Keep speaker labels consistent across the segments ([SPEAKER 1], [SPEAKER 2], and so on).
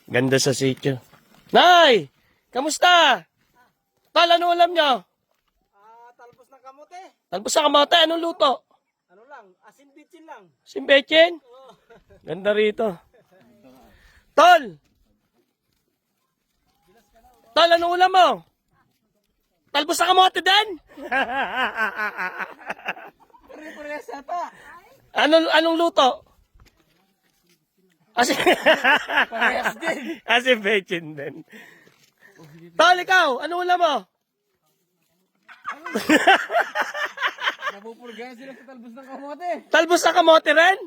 [SPEAKER 1] Ganda sa sitio. Nay! Kamusta? Tol, ano ulam nyo?
[SPEAKER 2] Talbos ng kamote.
[SPEAKER 1] Talbos sa kamote, anong luto?
[SPEAKER 2] Ano lang, asin bitsin lang.
[SPEAKER 1] Simbetchen? Ganda rito. Tol! Tol, anong ulam mo? Talbos sa kamote din?
[SPEAKER 2] Pare-parehas yata.
[SPEAKER 1] Anong luto?
[SPEAKER 2] Parehas din.
[SPEAKER 1] Simbetchen din. Tol, ikaw, anong ulam mo?
[SPEAKER 2] Napupulgaya sila sa talbos ng kamote.
[SPEAKER 1] Talbos sa kamote rin?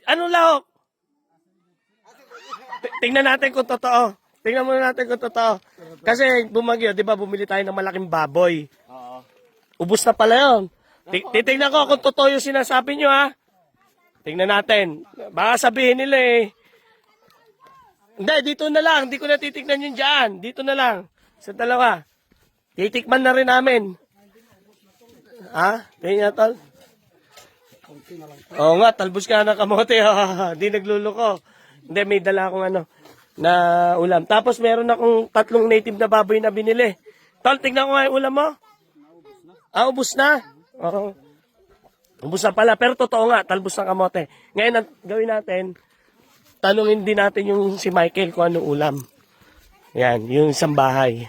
[SPEAKER 1] Anong lahok? Tingnan natin kung totoo. Tingnan muna natin kung totoo. Kasi bumagyo, di ba, bumili tayo ng malaking baboy.
[SPEAKER 2] Oo.
[SPEAKER 1] Ubus na pala yun. Titingnan ko kung totoo yung sinasabi nyo, ha? Tingnan natin. Baka sabihin nila eh. Hindi, dito na lang. Hindi ko na titignan yun dyan. Dito na lang. Sa dalawa. Titikman na rin namin. Ha? Tingnan, tol. Oo nga, talbos ka ng kamote. Hindi nagluluko. Hindi, may dala akong na ulam. Tapos meron akong 3 native na baboy na binili. Tol, tingnan ko nga yung ulam mo. Ubus na. Oo. Ubus na pala. Pero totoo nga, talbos ng kamote. Ngayon, ang gawin natin, tanungin din natin yung si Michael kung anong ulam. Yan, yung isang bahay.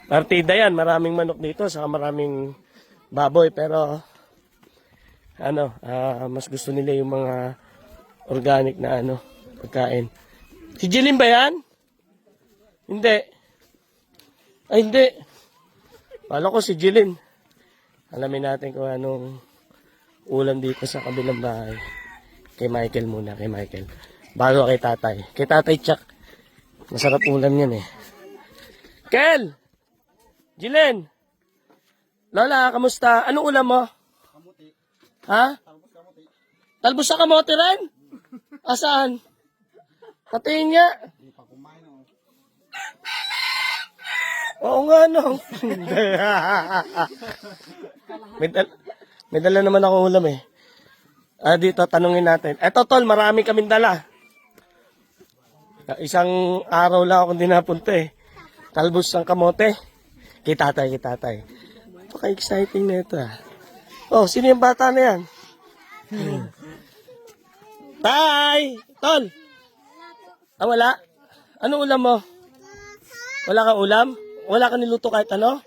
[SPEAKER 1] Partida yan, maraming manok dito, saka maraming baboy. Pero, mas gusto nila yung mga organic na pagkain. Si Jeline ba yan? Hindi. Ay, hindi. Pala ko si Jeline. Alamin natin kung anong ulam dito sa kabilang bahay. Kay Michael muna, kay Michael. Bago kay tatay. Kay tatay Chuck. Masarap ulam yan eh. Kel! Jeline! Lola, kamusta? Anong ulam mo?
[SPEAKER 2] Kamote.
[SPEAKER 1] Ha?
[SPEAKER 2] Talbos kamote.
[SPEAKER 1] Talbos sa kamote rin? Asaan? Patingin nga.
[SPEAKER 2] Hindi pa kumain oh.
[SPEAKER 1] Oo nga, no. may dala naman ako ulam eh. Dito, tanungin natin. Eto, tol, marami kaming dala. Isang araw lang akong dinapunta eh. Talbos ng kamote. Kitatay. Napaka-exciting na ito ah. Oh, sino yung bata na yan? Tay! Tol! Wala? Ano ulam mo? Wala kang ulam? Wala ka niluto kahit ano?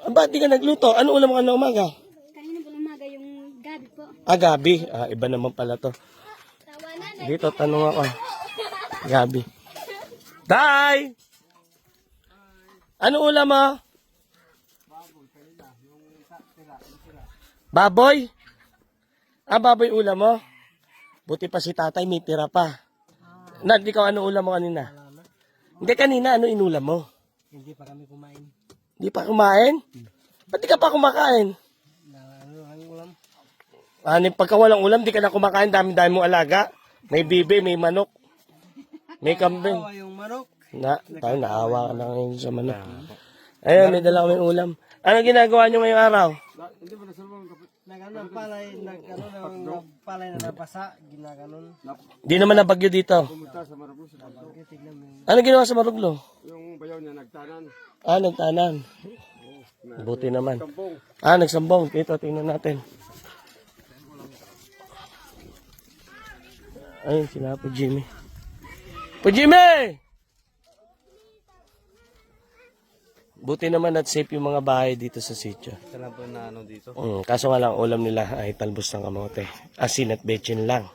[SPEAKER 1] Ba't di ka nagluto? Ano ulam ka na umaga?
[SPEAKER 3] Kanina po umaga yung gabi po.
[SPEAKER 1] Gabi. Iba naman pala to. Dito, tanong ako. Gabi. Tay! Ano ulam mo? Baboy? Baboy ulam mo? Buti pa si tatay, may tira pa. Di ka ano ulam mo kanina? Hindi kanina, ano inulam mo?
[SPEAKER 2] Hindi pa kami kumain.
[SPEAKER 1] Di pa kumain? Ba't di ka pa kumakain?
[SPEAKER 2] Ang ulam?
[SPEAKER 1] Pagka walang ulam, di ka na kumakain, dami-dami mong alaga. May bibi, may manok, may kambing.
[SPEAKER 2] Yung manok.
[SPEAKER 1] Tayo naawa ka na ngayon sa manok. Ayun, may dala kaming ulam. Ano ginagawa nyo ngayong araw?
[SPEAKER 2] Hindi ba nasalbong palay, palay na nabasa, ginaganon.
[SPEAKER 1] Di naman nabagyo dito.
[SPEAKER 4] Pumunta sa Marablos.
[SPEAKER 2] Tignan mo.
[SPEAKER 1] Ano ginawa sa Maruglo?
[SPEAKER 4] Yung bayaw niya nagtanan.
[SPEAKER 1] Nagtanan. Buti naman.
[SPEAKER 4] Kampong.
[SPEAKER 1] Nagsambong. Dito, tingnan natin. Ayun, sila po Jimmy. Po Jimmy! Buti naman at safe yung mga bahay dito sa sitio.
[SPEAKER 2] Ito lang po na dito.
[SPEAKER 1] Kaso nga lang, ulam nila ay talbos ng kamote. Asin at betchin lang.